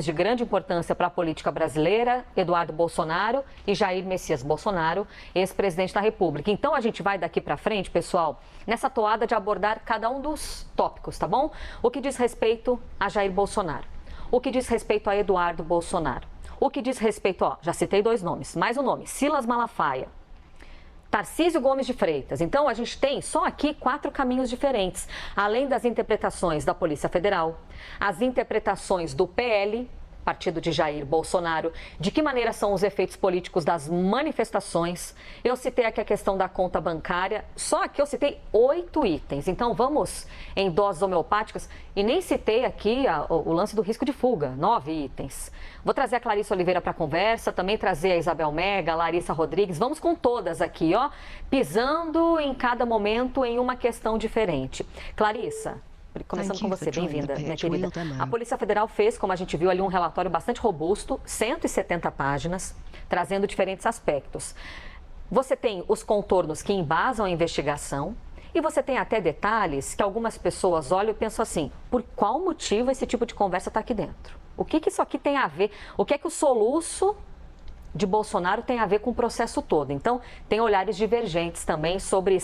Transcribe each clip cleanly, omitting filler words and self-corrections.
de grande importância para a política brasileira, Eduardo Bolsonaro e Jair Messias Bolsonaro, ex-presidente da República. Então, a gente vai daqui para frente, pessoal, nessa toada de abordar cada um dos tópicos, tá bom? O que diz respeito a Jair Bolsonaro, o que diz respeito a Eduardo Bolsonaro, o que diz respeito, ó, já citei 2 nomes, mais um nome, Silas Malafaia, Tarcísio Gomes de Freitas. Então, a gente tem só aqui 4 caminhos diferentes, além das interpretações da Polícia Federal, as interpretações do PL, partido de Jair Bolsonaro, de que maneira são os efeitos políticos das manifestações. Eu citei aqui a questão da conta bancária, só aqui eu citei 8 itens. Então, vamos em doses homeopáticas e nem citei aqui o lance do risco de fuga, 9 itens. Vou trazer a Clarissa Oliveira para a conversa, também trazer a Isabel Mega, a Larissa Rodrigues. Vamos com todas aqui, ó, pisando em cada momento em uma questão diferente. Clarissa, começando com você, bem-vinda, minha querida. A Polícia Federal fez, como a gente viu ali, um relatório bastante robusto, 170 páginas, trazendo diferentes aspectos. Você tem os contornos que embasam a investigação e você tem até detalhes que algumas pessoas olham e pensam assim, por qual motivo esse tipo de conversa está aqui dentro? O que isso aqui tem a ver? O que é que o soluço de Bolsonaro tem a ver com o processo todo? Então, tem olhares divergentes também sobre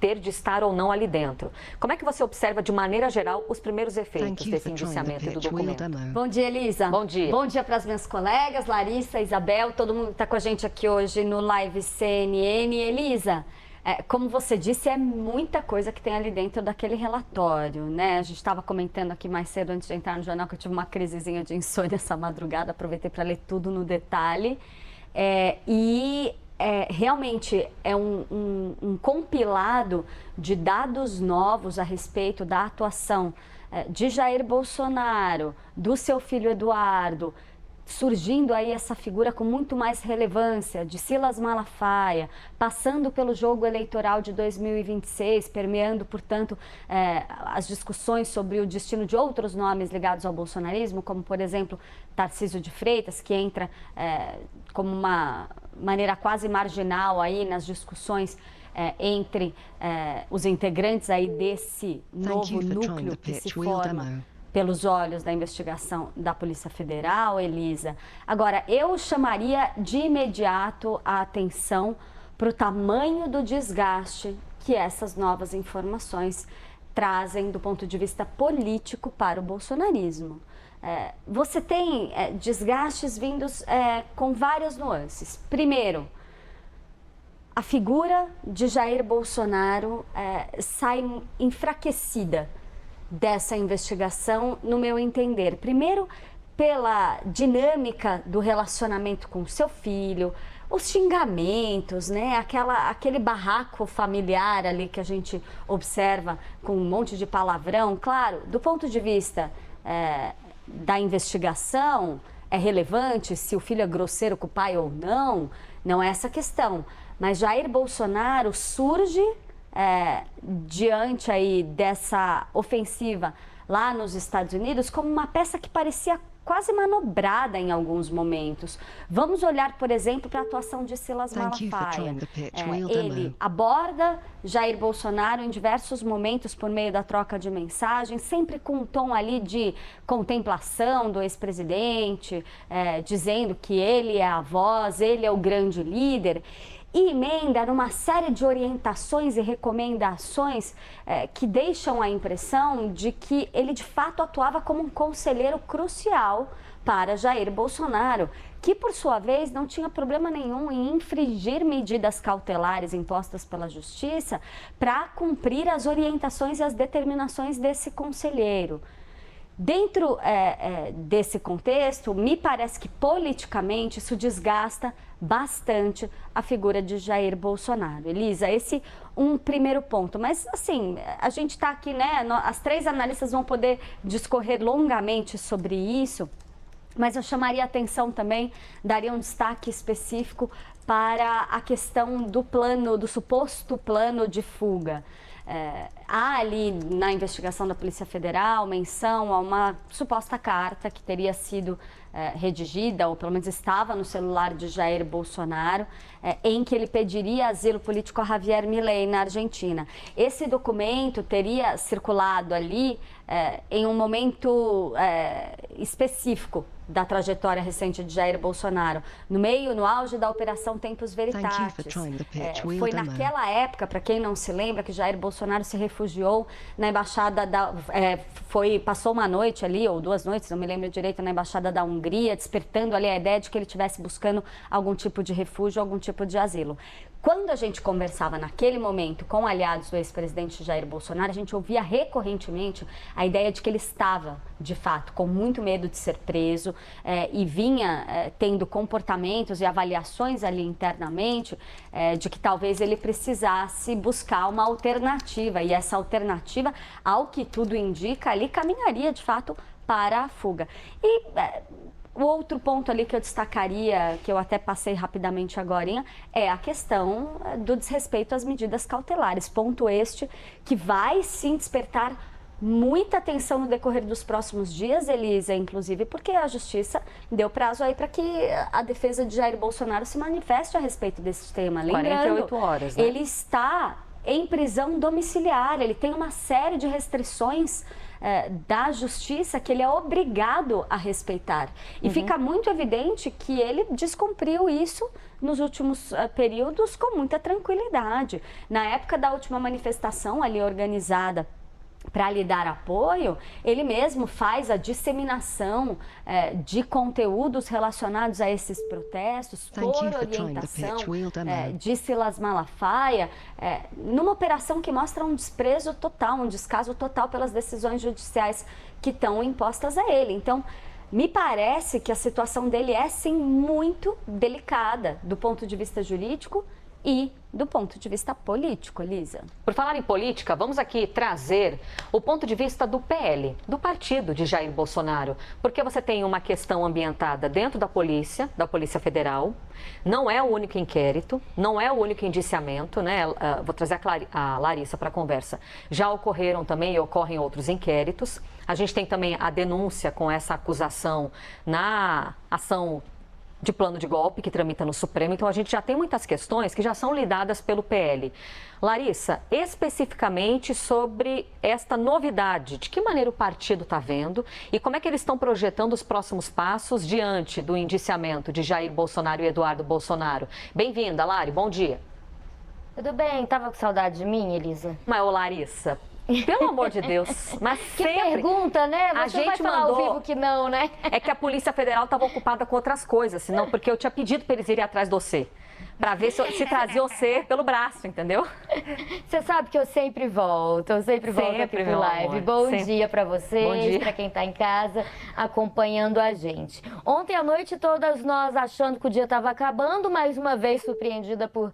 ter de estar ou não ali dentro. Como é que você observa, de maneira geral, os primeiros efeitos desse indiciamento e do documento? Bom dia, Elisa. Bom dia. Bom dia para as minhas colegas, Larissa, Isabel, todo mundo que está com a gente aqui hoje no Live CNN. Elisa, como você disse, é muita coisa que tem ali dentro daquele relatório, né? A gente estava comentando aqui mais cedo, antes de entrar no jornal, que eu tive uma crisezinha de insônia essa madrugada, aproveitei para ler tudo no detalhe. Realmente é um compilado de dados novos a respeito da atuação de Jair Bolsonaro, do seu filho Eduardo, surgindo aí essa figura com muito mais relevância, de Silas Malafaia, passando pelo jogo eleitoral de 2026, permeando, portanto, as discussões sobre o destino de outros nomes ligados ao bolsonarismo, como, por exemplo, Tarcísio de Freitas, que entra como uma maneira quase marginal aí nas discussões entre os integrantes aí desse novo núcleo que se forma pelos olhos da investigação da Polícia Federal, Elisa. Agora, eu chamaria de imediato a atenção para o tamanho do desgaste que essas novas informações trazem do ponto de vista político para o bolsonarismo. Você tem desgastes vindos com várias nuances. Primeiro, a figura de Jair Bolsonaro sai enfraquecida dessa investigação, no meu entender. Primeiro, pela dinâmica do relacionamento com seu filho, os xingamentos, né? Aquele barraco familiar ali que a gente observa com um monte de palavrão. Claro, do ponto de vista da investigação, é relevante se o filho é grosseiro com o pai ou não, não é essa a questão. Mas Jair Bolsonaro surge diante aí dessa ofensiva lá nos Estados Unidos como uma peça que parecia quase manobrada em alguns momentos. Vamos olhar, por exemplo, para a atuação de Silas Malafaia. Ele aborda Jair Bolsonaro em diversos momentos por meio da troca de mensagens, sempre com um tom ali de contemplação do ex-presidente, dizendo que ele é a voz, ele é o grande líder. E emenda numa série de orientações e recomendações que deixam a impressão de que ele de fato atuava como um conselheiro crucial para Jair Bolsonaro, que por sua vez não tinha problema nenhum em infringir medidas cautelares impostas pela Justiça para cumprir as orientações e as determinações desse conselheiro. Dentro desse contexto, me parece que politicamente isso desgasta bastante a figura de Jair Bolsonaro. Elisa, esse um primeiro ponto. Mas, assim, a gente está aqui, né? As 3 analistas vão poder discorrer longamente sobre isso, mas eu chamaria a atenção também, daria um destaque específico para a questão do suposto plano de fuga. Há ali na investigação da Polícia Federal menção a uma suposta carta que teria sido redigida, ou pelo menos estava no celular de Jair Bolsonaro, em que ele pediria asilo político a Javier Milei na Argentina. Esse documento teria circulado ali em um momento específico da trajetória recente de Jair Bolsonaro, no auge da Operação Tempus Veritatis. Foi naquela época, para quem não se lembra, que Jair Bolsonaro se refugiou na embaixada passou uma noite ali, ou 2 noites, não me lembro direito, na embaixada da Hungria, despertando ali a ideia de que ele estivesse buscando algum tipo de refúgio, algum tipo de asilo. Quando a gente conversava naquele momento com aliados do ex-presidente Jair Bolsonaro, a gente ouvia recorrentemente a ideia de que ele estava, de fato, com muito medo de ser preso e vinha tendo comportamentos e avaliações ali internamente de que talvez ele precisasse buscar uma alternativa. E essa alternativa, ao que tudo indica, ali caminharia, de fato, para a fuga. E o outro ponto ali que eu destacaria, que eu até passei rapidamente agora, é a questão do desrespeito às medidas cautelares. Ponto este que vai sim despertar muita atenção no decorrer dos próximos dias, Elisa, inclusive porque a Justiça deu prazo aí para que a defesa de Jair Bolsonaro se manifeste a respeito desse tema. Lembrando, 48 horas, né? Ele está em prisão domiciliar, ele tem uma série de restrições da Justiça que ele é obrigado a respeitar. E fica muito evidente que ele descumpriu isso nos últimos períodos com muita tranquilidade. Na época da última manifestação ali organizada para lhe dar apoio, ele mesmo faz a disseminação de conteúdos relacionados a esses protestos por orientação de Silas Malafaia, numa operação que mostra um desprezo total, um descaso total pelas decisões judiciais que estão impostas a ele. Então, me parece que a situação dele é, sim, muito delicada do ponto de vista jurídico e do ponto de vista político, Elisa. Por falar em política, vamos aqui trazer o ponto de vista do PL, do partido de Jair Bolsonaro, porque você tem uma questão ambientada dentro da Polícia Federal, não é o único inquérito, não é o único indiciamento, né? Vou trazer a Larissa para a conversa. Já ocorreram também e ocorrem outros inquéritos. A gente tem também a denúncia com essa acusação na ação de plano de golpe que tramita no Supremo. Então, a gente já tem muitas questões que já são lidadas pelo PL. Larissa, especificamente sobre esta novidade, de que maneira o partido está vendo e como é que eles estão projetando os próximos passos diante do indiciamento de Jair Bolsonaro e Eduardo Bolsonaro. Bem-vinda, Lari, bom dia. Tudo bem, tava com saudade de mim, Elisa? Mas, ô Larissa, pelo amor de Deus, mas que sempre... pergunta, né? Você a gente vai falar mandou... ao vivo que não, né? É que a Polícia Federal estava ocupada com outras coisas, senão porque eu tinha pedido para eles irem atrás do você, para ver se trazia você pelo braço, entendeu? Você sabe que eu sempre volto aqui pro live. Bom dia para vocês, para quem está em casa acompanhando a gente. Ontem à noite todas nós achando que o dia estava acabando, mais uma vez surpreendida por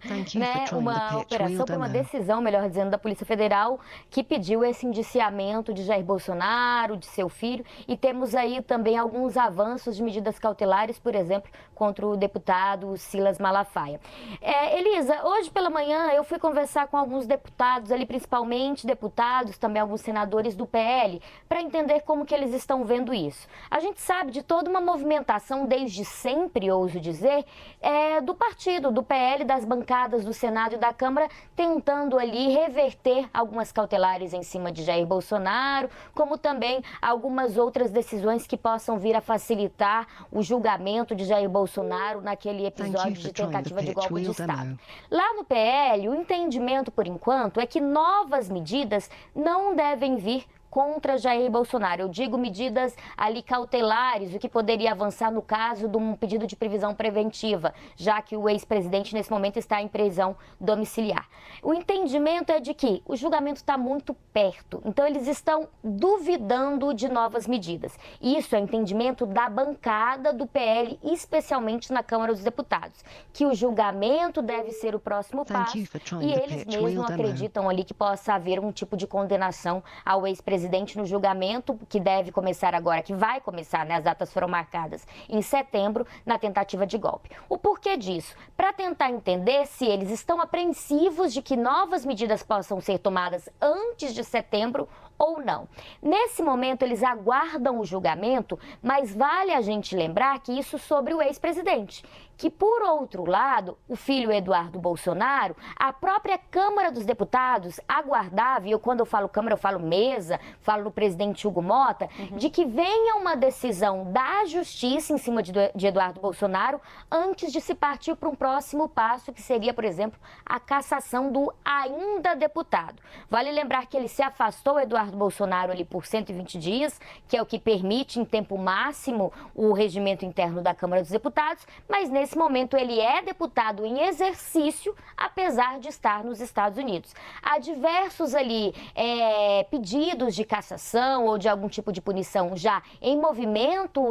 uma operação, por uma decisão, melhor dizendo, da Polícia Federal que pediu esse indiciamento de Jair Bolsonaro, de seu filho, e temos aí também alguns avanços de medidas cautelares, por exemplo, contra o deputado Silas Malafaia. Elisa, hoje pela manhã eu fui conversar com alguns deputados ali, principalmente deputados, também alguns senadores do PL, para entender como que eles estão vendo isso. A gente sabe de toda uma movimentação desde sempre, ouso dizer, do partido, do PL, das bancadas do Senado e da Câmara, tentando ali reverter algumas cautelares em cima de Jair Bolsonaro, como também algumas outras decisões que possam vir a facilitar o julgamento de Jair Bolsonaro naquele episódio de tentativa de golpe de Estado. Lá no PL, o entendimento, por enquanto, é que novas medidas não devem vir contra Jair Bolsonaro. Eu digo medidas ali cautelares, o que poderia avançar no caso de um pedido de prisão preventiva, já que o ex-presidente nesse momento está em prisão domiciliar. O entendimento é de que o julgamento está muito perto, então eles estão duvidando de novas medidas. Isso é entendimento da bancada do PL, especialmente na Câmara dos Deputados, que o julgamento deve ser o próximo passo e eles mesmos acreditam ali que possa haver um tipo de condenação ao ex-presidente no julgamento, que deve começar agora, que vai começar, né? As datas foram marcadas em setembro, na tentativa de golpe. O porquê disso? Para tentar entender se eles estão apreensivos de que novas medidas possam ser tomadas antes de setembro ou não. Nesse momento, eles aguardam o julgamento, mas vale a gente lembrar que isso sobre o ex-presidente. Que, por outro lado, o filho Eduardo Bolsonaro, a própria Câmara dos Deputados aguardava, e quando eu falo Câmara, eu falo mesa, falo no presidente Hugo Mota, de que venha uma decisão da Justiça em cima de Eduardo Bolsonaro antes de se partir para um próximo passo, que seria, por exemplo, a cassação do ainda deputado. Vale lembrar que ele se afastou, Eduardo Bolsonaro, ali por 120 dias, que é o que permite, em tempo máximo, o regimento interno da Câmara dos Deputados, mas nesse momento ele é deputado em exercício, apesar de estar nos Estados Unidos. Há diversos ali pedidos de cassação ou de algum tipo de punição já em movimento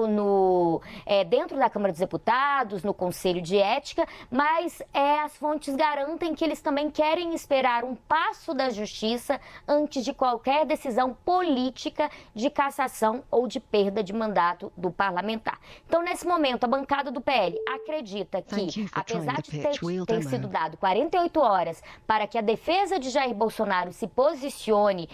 dentro da Câmara dos Deputados, no Conselho de Ética, mas as fontes garantem que eles também querem esperar um passo da Justiça antes de qualquer decisão política de cassação ou de perda de mandato do parlamentar. Então, nesse momento, a bancada do PL acredita que, apesar de ter sido dado 48 horas para que a defesa de Jair Bolsonaro se posicione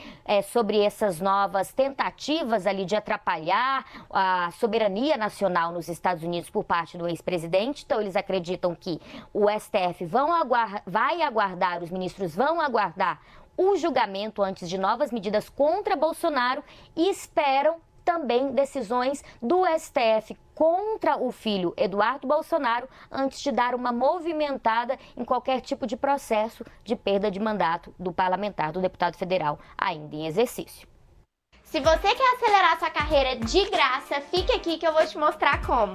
sobre essas novas tentativas ali de atrapalhar a soberania nacional nos Estados Unidos por parte do ex-presidente, então eles acreditam que o STF vai aguardar, os ministros vão aguardar o julgamento antes de novas medidas contra Bolsonaro e esperam também decisões do STF contra o filho Eduardo Bolsonaro antes de dar uma movimentada em qualquer tipo de processo de perda de mandato do parlamentar, do deputado federal ainda em exercício. Se você quer acelerar sua carreira de graça, fique aqui que eu vou te mostrar como.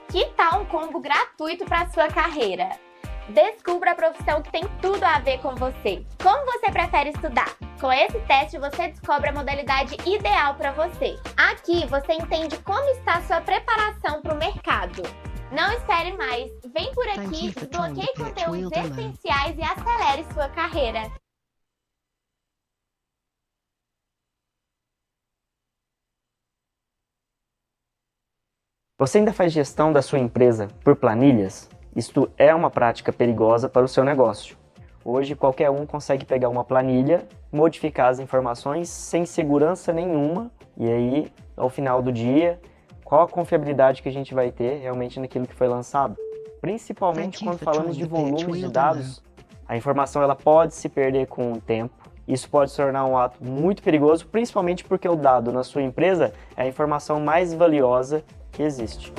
Que tal um combo gratuito para sua carreira? Descubra a profissão que tem tudo a ver com você. Como você prefere estudar? Com esse teste, você descobre a modalidade ideal para você. Aqui, você entende como está a sua preparação para o mercado. Não espere mais. Vem por aqui, desbloqueie conteúdos essenciais e acelere sua carreira. Você ainda faz gestão da sua empresa por planilhas? Isto é uma prática perigosa para o seu negócio. Hoje, qualquer um consegue pegar uma planilha, modificar as informações sem segurança nenhuma, e aí, ao final do dia, qual a confiabilidade que a gente vai ter realmente naquilo que foi lançado? Principalmente quando falamos de volumes de dados, a informação ela pode se perder com o tempo. Isso pode se tornar um ato muito perigoso, principalmente porque o dado na sua empresa é a informação mais valiosa que existe.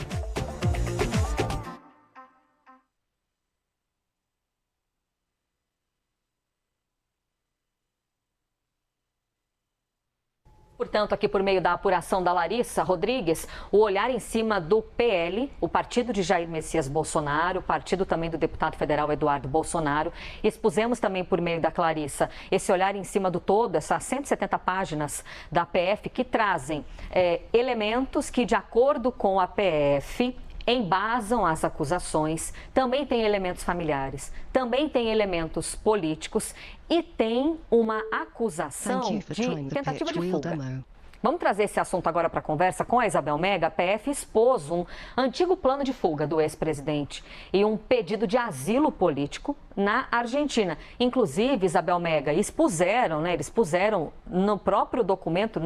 Portanto, aqui por meio da apuração da Larissa Rodrigues, o olhar em cima do PL, o partido de Jair Messias Bolsonaro, o partido também do deputado federal Eduardo Bolsonaro. Expusemos também por meio da Clarissa esse olhar em cima do todo, essas 170 páginas da PF que trazem elementos que, de acordo com a PF, embasam as acusações, também tem elementos familiares, também tem elementos políticos e tem uma acusação de tentativa de fuga. Vamos trazer esse assunto agora para a conversa com a Isabel Mega. A PF expôs um antigo plano de fuga do ex-presidente e um pedido de asilo político na Argentina. Inclusive, Isabel Mega, eles puseram no próprio documento,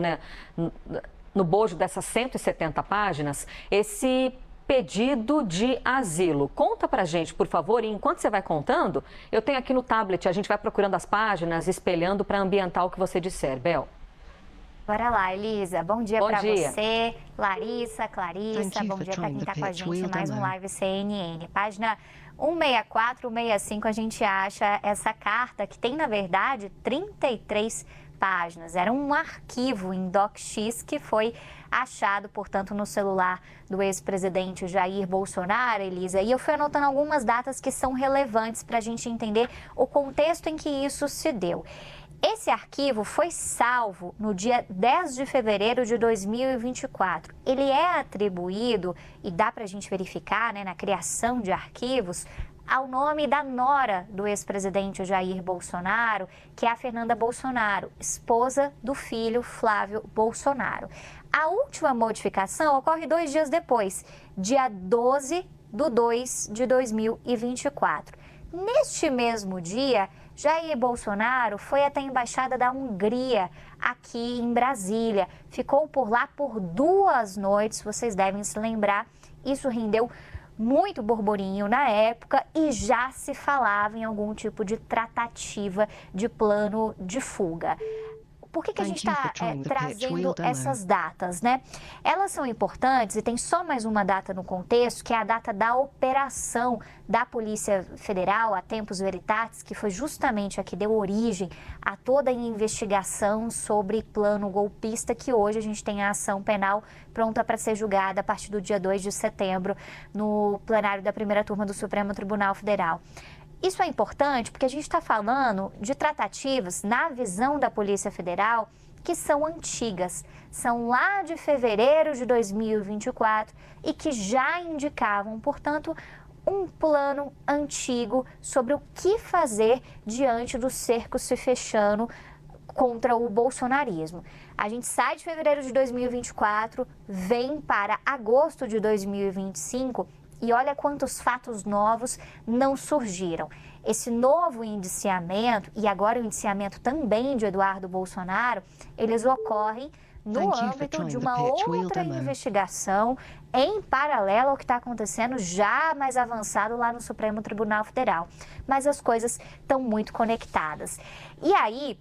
no bojo dessas 170 páginas, esse pedido de asilo. Conta pra gente, por favor, e enquanto você vai contando, eu tenho aqui no tablet, a gente vai procurando as páginas, espelhando para ambientar o que você disser. Bel. Bora lá, Elisa. Bom dia para você, Larissa, Clarissa. Bom dia para quem está com a gente em mais um Live CNN. Página 164, 165, a gente acha essa carta que tem, na verdade, 33 páginas. Era um arquivo em DocX que foi achado, portanto, no celular do ex-presidente Jair Bolsonaro, Elisa. E eu fui anotando algumas datas que são relevantes para a gente entender o contexto em que isso se deu. Esse arquivo foi salvo no dia 10 de fevereiro de 2024. Ele é atribuído, e dá para a gente verificar, na criação de arquivos, ao nome da nora do ex-presidente Jair Bolsonaro, que é a Fernanda Bolsonaro, esposa do filho Flávio Bolsonaro. A última modificação ocorre 2 dias depois, dia 12/2 de 2024. Neste mesmo dia, Jair Bolsonaro foi até a Embaixada da Hungria, aqui em Brasília. Ficou por lá por 2 noites, vocês devem se lembrar. Isso rendeu muito burburinho na época e já se falava em algum tipo de tratativa de plano de fuga. Por que a gente está trazendo essas datas, né? Elas são importantes e tem só mais uma data no contexto, que é a data da operação da Polícia Federal, a Tempus Veritatis, que foi justamente a que deu origem a toda a investigação sobre plano golpista, que hoje a gente tem a ação penal pronta para ser julgada a partir do dia 2 de setembro no plenário da primeira turma do Supremo Tribunal Federal. Isso é importante porque a gente está falando de tratativas, na visão da Polícia Federal, que são antigas, são lá de fevereiro de 2024 e que já indicavam, portanto, um plano antigo sobre o que fazer diante do cerco se fechando contra o bolsonarismo. A gente sai de fevereiro de 2024, vem para agosto de 2025 e olha quantos fatos novos não surgiram. Esse novo indiciamento, e agora o indiciamento também de Eduardo Bolsonaro, eles ocorrem no âmbito de uma outra investigação em paralelo ao que está acontecendo já mais avançado lá no Supremo Tribunal Federal. Mas as coisas estão muito conectadas. E aí,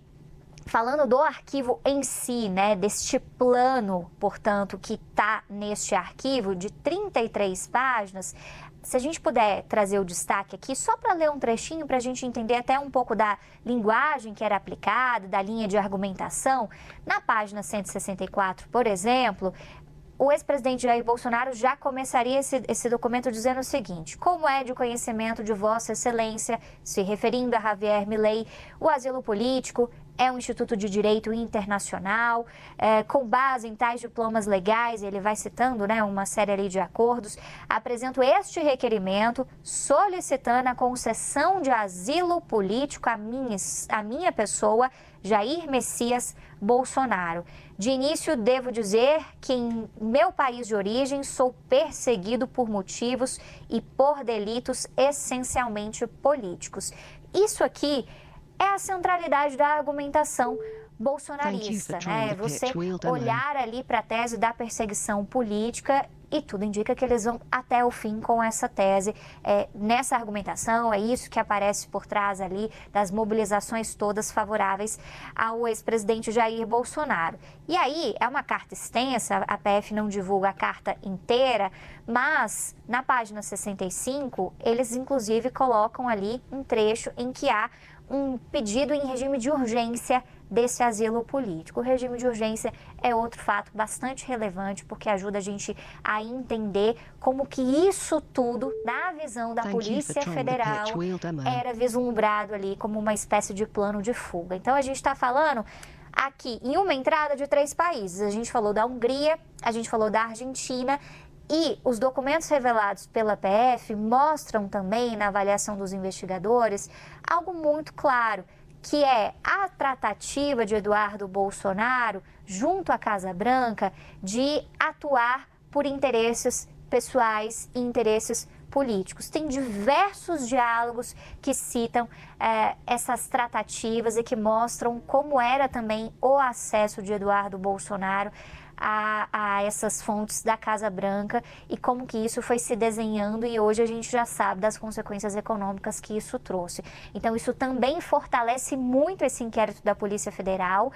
falando do arquivo em si, né, deste plano, portanto, que está neste arquivo de 33 páginas, se a gente puder trazer o destaque aqui, só para ler um trechinho, para a gente entender até um pouco da linguagem que era aplicada, da linha de argumentação, na página 164, por exemplo, o ex-presidente Jair Bolsonaro já começaria esse documento dizendo o seguinte: como é de conhecimento de Vossa Excelência, se referindo a Javier Milei, o asilo político é um instituto de direito internacional, com base em tais diplomas legais, ele vai citando, né, uma série ali de acordos, apresento este requerimento solicitando a concessão de asilo político à minha pessoa, Jair Messias Bolsonaro. De início, devo dizer que em meu país de origem sou perseguido por motivos e por delitos essencialmente políticos. Isso aqui é a centralidade da argumentação bolsonarista, né? Você olhar ali para a tese da perseguição política e tudo indica que eles vão até o fim com essa tese. Nessa argumentação, é isso que aparece por trás ali das mobilizações todas favoráveis ao ex-presidente Jair Bolsonaro. E aí, é uma carta extensa, a PF não divulga a carta inteira, mas na página 65, eles inclusive colocam ali um trecho em que há um pedido em regime de urgência desse asilo político. O regime de urgência é outro fato bastante relevante, porque ajuda a gente a entender como que isso tudo, na visão da Polícia Federal, era vislumbrado ali como uma espécie de plano de fuga. Então, a gente está falando aqui em uma entrada de 3 países. A gente falou da Hungria, a gente falou da Argentina. E os documentos revelados pela PF mostram também, na avaliação dos investigadores, algo muito claro, que é a tratativa de Eduardo Bolsonaro, junto à Casa Branca, de atuar por interesses pessoais e interesses políticos. Tem diversos diálogos que citam essas tratativas e que mostram como era também o acesso de Eduardo Bolsonaro a essas fontes da Casa Branca e como que isso foi se desenhando, e hoje a gente já sabe das consequências econômicas que isso trouxe. Então, isso também fortalece muito esse inquérito da Polícia Federal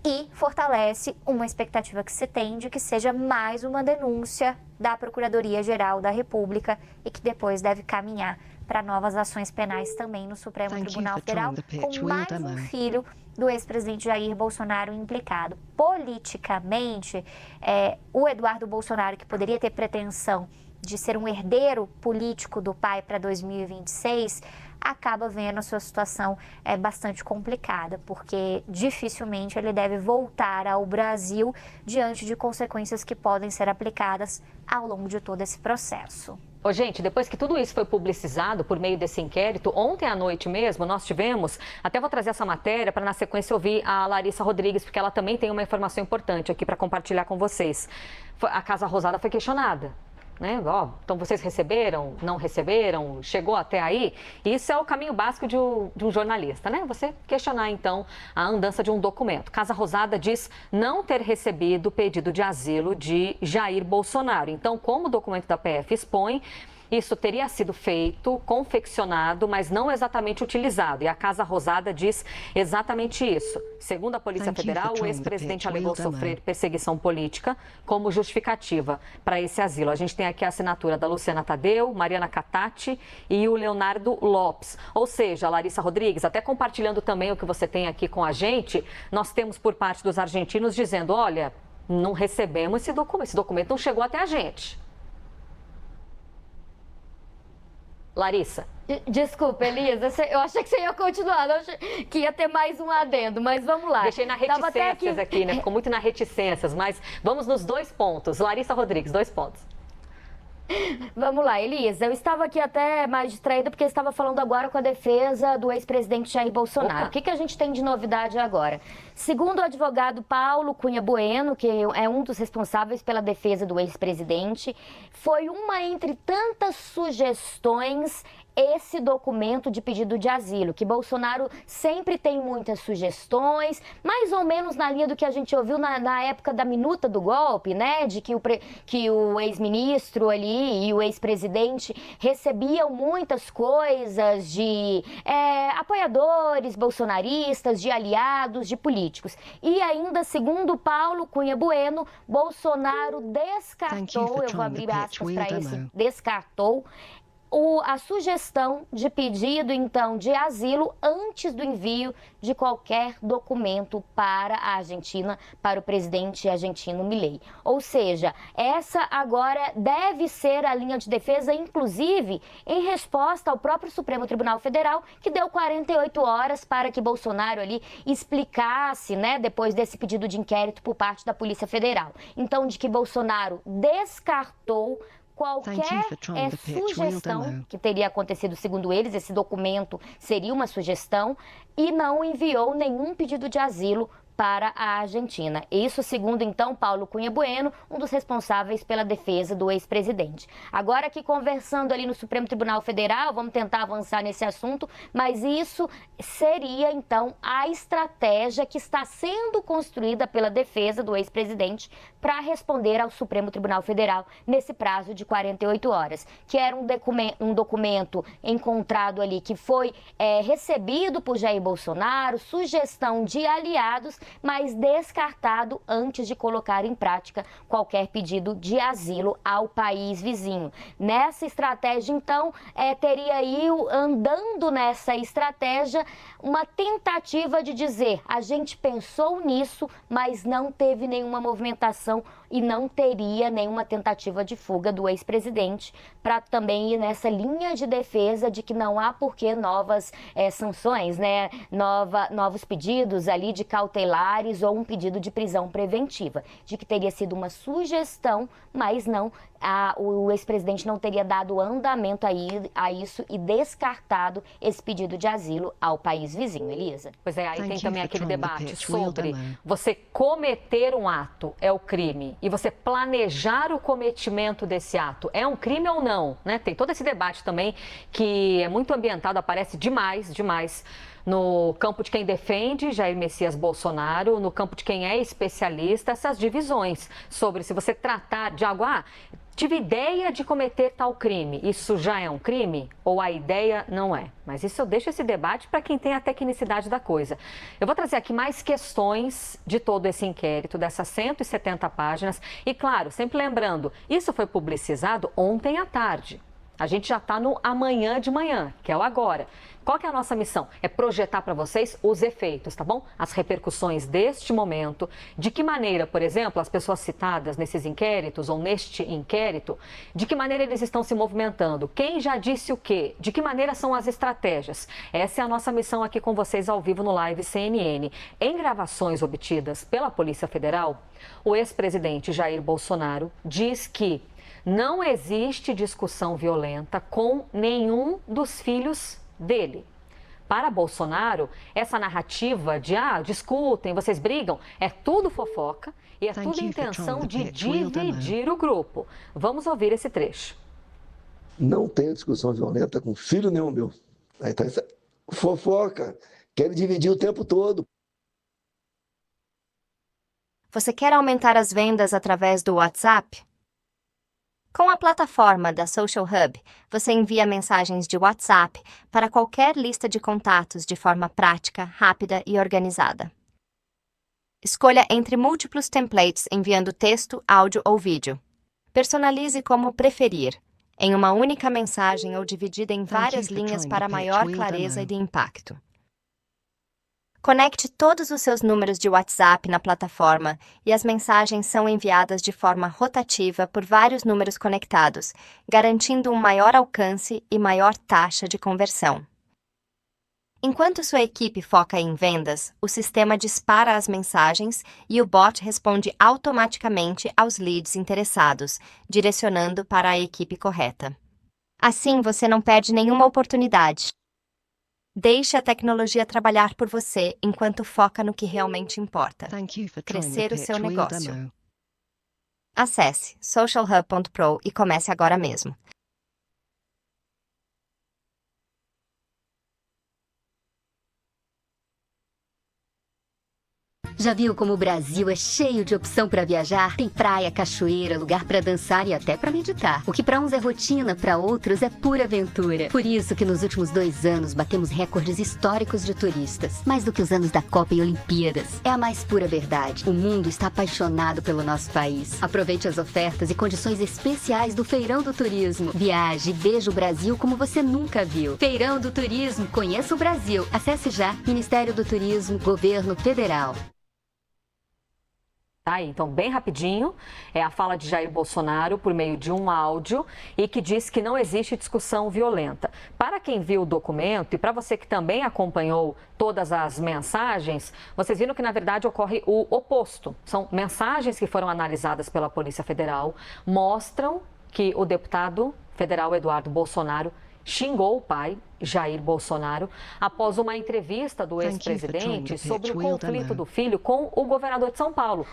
e fortalece uma expectativa que se tem de que seja mais uma denúncia da Procuradoria-Geral da República e que depois deve caminhar para novas ações penais também no Supremo Tribunal Federal, com mais um filho do ex-presidente Jair Bolsonaro implicado. Politicamente, o Eduardo Bolsonaro, que poderia ter pretensão de ser um herdeiro político do pai para 2026, acaba vendo a sua situação bastante complicada, porque dificilmente ele deve voltar ao Brasil diante de consequências que podem ser aplicadas ao longo de todo esse processo. Ô, gente, depois que tudo isso foi publicizado por meio desse inquérito, ontem à noite mesmo nós tivemos, até vou trazer essa matéria para na sequência ouvir a Larissa Rodrigues, porque ela também tem uma informação importante aqui para compartilhar com vocês. A Casa Rosada foi questionada. né? Ó, então vocês receberam, não receberam, chegou até aí? Isso é o caminho básico de um jornalista, né? Você questionar então a andança de um documento. Casa Rosada diz não ter recebido o pedido de asilo de Jair Bolsonaro. Então, como o documento da PF expõe, isso teria sido feito, confeccionado, mas não exatamente utilizado. E a Casa Rosada diz exatamente isso. Segundo a Polícia Federal, o ex-presidente alegou sofrer perseguição política como justificativa para esse asilo. A gente tem aqui a assinatura da Luciana Tadeu, Mariana Catati e o Leonardo Lopes. Ou seja, Larissa Rodrigues, até compartilhando também o que você tem aqui com a gente, nós temos por parte dos argentinos dizendo, olha, não recebemos esse documento não chegou até a gente. Larissa. Desculpa, Elisa, eu achei que você ia continuar, não achei que ia ter mais um adendo, mas vamos lá. Deixei na reticências aqui, né? Ficou muito na reticências, mas vamos nos 2 pontos. Larissa Rodrigues, 2 pontos. Vamos lá, Elisa, eu estava aqui até mais distraída porque eu estava falando agora com a defesa do ex-presidente Jair Bolsonaro. Opa. O que a gente tem de novidade agora? Segundo o advogado Paulo Cunha Bueno, que é um dos responsáveis pela defesa do ex-presidente, foi uma entre tantas sugestões esse documento de pedido de asilo, que Bolsonaro sempre tem muitas sugestões, mais ou menos na linha do que a gente ouviu na época da minuta do golpe, né, de que o ex-ministro ali e o ex-presidente recebiam muitas coisas de apoiadores bolsonaristas, de aliados, de políticos. E ainda, segundo Paulo Cunha Bueno, Bolsonaro descartou, eu vou abrir aspas para esse, descartou, a sugestão de pedido, então, de asilo antes do envio de qualquer documento para a Argentina, para o presidente argentino Milei. Ou seja, essa agora deve ser a linha de defesa, inclusive em resposta ao próprio Supremo Tribunal Federal, que deu 48 horas para que Bolsonaro ali explicasse, né, depois desse pedido de inquérito por parte da Polícia Federal. Então, de que Bolsonaro descartou qualquer sugestão que teria acontecido, segundo eles, esse documento seria uma sugestão, e não enviou nenhum pedido de asilo para a Argentina. Isso segundo, então, Paulo Cunha Bueno, um dos responsáveis pela defesa do ex-presidente. Agora aqui conversando ali no Supremo Tribunal Federal, vamos tentar avançar nesse assunto, mas isso seria, então, a estratégia que está sendo construída pela defesa do ex-presidente para responder ao Supremo Tribunal Federal nesse prazo de 48 horas, que era um documento encontrado ali que foi recebido por Jair Bolsonaro, sugestão de aliados, mas descartado antes de colocar em prática qualquer pedido de asilo ao país vizinho. Nessa estratégia, então, teria aí, andando nessa estratégia, uma tentativa de dizer, a gente pensou nisso, mas não teve nenhuma movimentação e não teria nenhuma tentativa de fuga do ex-presidente, para também ir nessa linha de defesa de que não há por que novas sanções, né? Novos pedidos ali de cautelares ou um pedido de prisão preventiva, de que teria sido uma sugestão, mas não, o ex-presidente não teria dado andamento a isso e descartado esse pedido de asilo ao país vizinho. Elisa? Pois é, aí tem também aquele debate sobre você cometer um ato é o crime e você planejar o cometimento desse ato é um crime ou não, né? Tem todo esse debate também que é muito ambientado, aparece demais no campo de quem defende Jair Messias Bolsonaro, no campo de quem é especialista, essas divisões sobre se você tratar de algo, tive ideia de cometer tal crime, isso já é um crime? Ou a ideia não é? Mas isso eu deixo esse debate para quem tem a tecnicidade da coisa. Eu vou trazer aqui mais questões de todo esse inquérito, dessas 170 páginas. E claro, sempre lembrando, isso foi publicizado ontem à tarde. A gente já está no amanhã de manhã, que é o agora. Qual que é a nossa missão? É projetar para vocês os efeitos, tá bom? As repercussões deste momento, de que maneira, por exemplo, as pessoas citadas nesses inquéritos ou neste inquérito, de que maneira eles estão se movimentando, quem já disse o quê, de que maneira são as estratégias. Essa é a nossa missão aqui com vocês ao vivo no Live CNN. Em gravações obtidas pela Polícia Federal, o ex-presidente Jair Bolsonaro diz que não existe discussão violenta com nenhum dos filhos dele. Para Bolsonaro, essa narrativa de discutem, vocês brigam, é tudo fofoca e é tudo intenção de dividir o grupo. Vamos ouvir esse trecho. Não tenho discussão violenta com filho nenhum meu. Aí tá essa fofoca, quer dividir o tempo todo. Você quer aumentar as vendas através do WhatsApp? Com a plataforma da Social Hub, você envia mensagens de WhatsApp para qualquer lista de contatos de forma prática, rápida e organizada. Escolha entre múltiplos templates enviando texto, áudio ou vídeo. Personalize como preferir, em uma única mensagem ou dividida em várias linhas para maior clareza e de impacto. Conecte todos os seus números de WhatsApp na plataforma e as mensagens são enviadas de forma rotativa por vários números conectados, garantindo um maior alcance e maior taxa de conversão. Enquanto sua equipe foca em vendas, o sistema dispara as mensagens e o bot responde automaticamente aos leads interessados, direcionando para a equipe correta. Assim, você não perde nenhuma oportunidade. Deixe a tecnologia trabalhar por você enquanto foca no que realmente importa: crescer o seu negócio. Acesse socialhub.pro e comece agora mesmo. Já viu como o Brasil é cheio de opção para viajar? Tem praia, cachoeira, lugar para dançar e até para meditar. O que para uns é rotina, para outros é pura aventura. Por isso que nos últimos 2 anos batemos recordes históricos de turistas. Mais do que os anos da Copa e Olimpíadas. É a mais pura verdade. O mundo está apaixonado pelo nosso país. Aproveite as ofertas e condições especiais do Feirão do Turismo. Viaje e veja o Brasil como você nunca viu. Feirão do Turismo. Conheça o Brasil. Acesse já. Ministério do Turismo, Governo Federal. Tá, então, bem rapidinho, é a fala de Jair Bolsonaro por meio de um áudio e que diz que não existe discussão violenta. Para quem viu o documento e para você que também acompanhou todas as mensagens, vocês viram que, na verdade, ocorre o oposto. São mensagens que foram analisadas pela Polícia Federal, mostram que o deputado federal Eduardo Bolsonaro xingou o pai, Jair Bolsonaro, após uma entrevista do ex-presidente sobre o conflito do filho com o governador de São Paulo,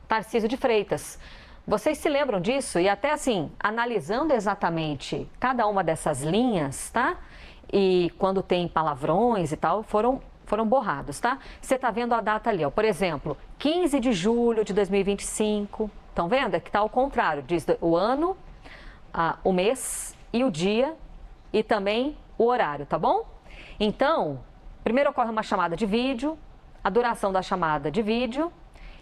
Tarcísio de Freitas. Vocês se lembram disso? E até assim, analisando exatamente cada uma dessas linhas, tá? E quando tem palavrões e tal, foram borrados, tá? Você tá vendo a data ali, ó. Por exemplo, 15 de julho de 2025. Estão vendo? É que tá ao contrário. Diz o ano, o mês e o dia e também o horário, tá bom? Então, primeiro ocorre uma chamada de vídeo, a duração da chamada de vídeo.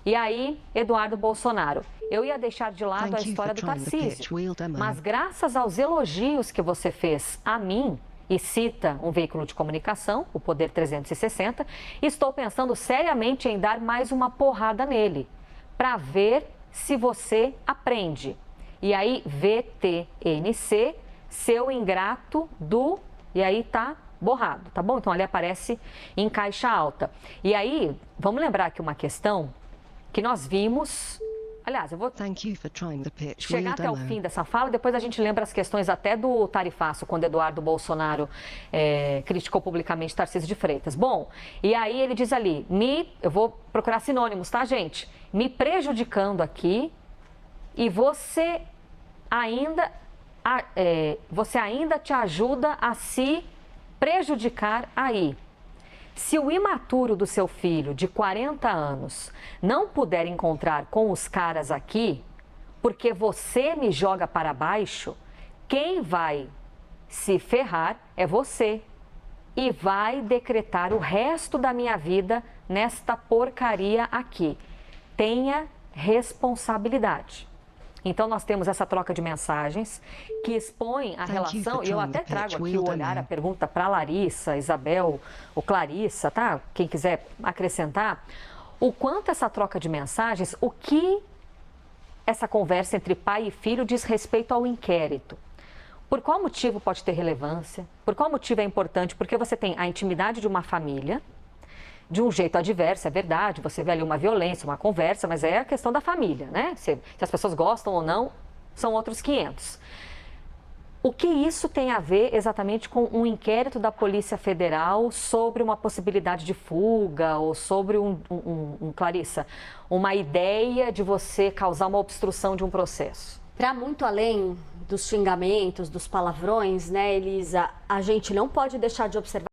E aí, Eduardo Bolsonaro, eu ia deixar de lado a história do Tarcísio, mas graças aos elogios que você fez a mim, e cita um veículo de comunicação, o Poder 360, estou pensando seriamente em dar mais uma porrada nele, para ver se você aprende. E aí, VTNC, seu ingrato do... E aí tá borrado, tá bom? Então, ali aparece em caixa alta. E aí, vamos lembrar aqui uma questão que nós vimos, aliás, eu vou chegar até o fim dessa fala, depois a gente lembra as questões até do tarifaço, quando Eduardo Bolsonaro criticou publicamente Tarcísio de Freitas. Bom, e aí ele diz ali, eu vou procurar sinônimos, tá, gente? Me prejudicando aqui e você ainda te ajuda a se prejudicar aí. Se o imaturo do seu filho, de 40 anos, não puder encontrar com os caras aqui, porque você me joga para baixo, quem vai se ferrar é você. E vai decretar o resto da minha vida nesta porcaria aqui. Tenha responsabilidade. Então, nós temos essa troca de mensagens que expõe a relação, e eu até trago aqui o olhar, a pergunta para a Larissa, Isabel ou Clarissa, tá? Quem quiser acrescentar, o quanto essa troca de mensagens, o que essa conversa entre pai e filho diz respeito ao inquérito. Por qual motivo pode ter relevância? Por qual motivo é importante? Porque você tem a intimidade de uma família, de um jeito adverso, é verdade, você vê ali uma violência, uma conversa, mas é a questão da família, né? Se as pessoas gostam ou não, são outros 500. O que isso tem a ver exatamente com um inquérito da Polícia Federal sobre uma possibilidade de fuga ou sobre Clarissa, uma ideia de você causar uma obstrução de um processo? Para muito além dos xingamentos, dos palavrões, né, Elisa, a gente não pode deixar de observar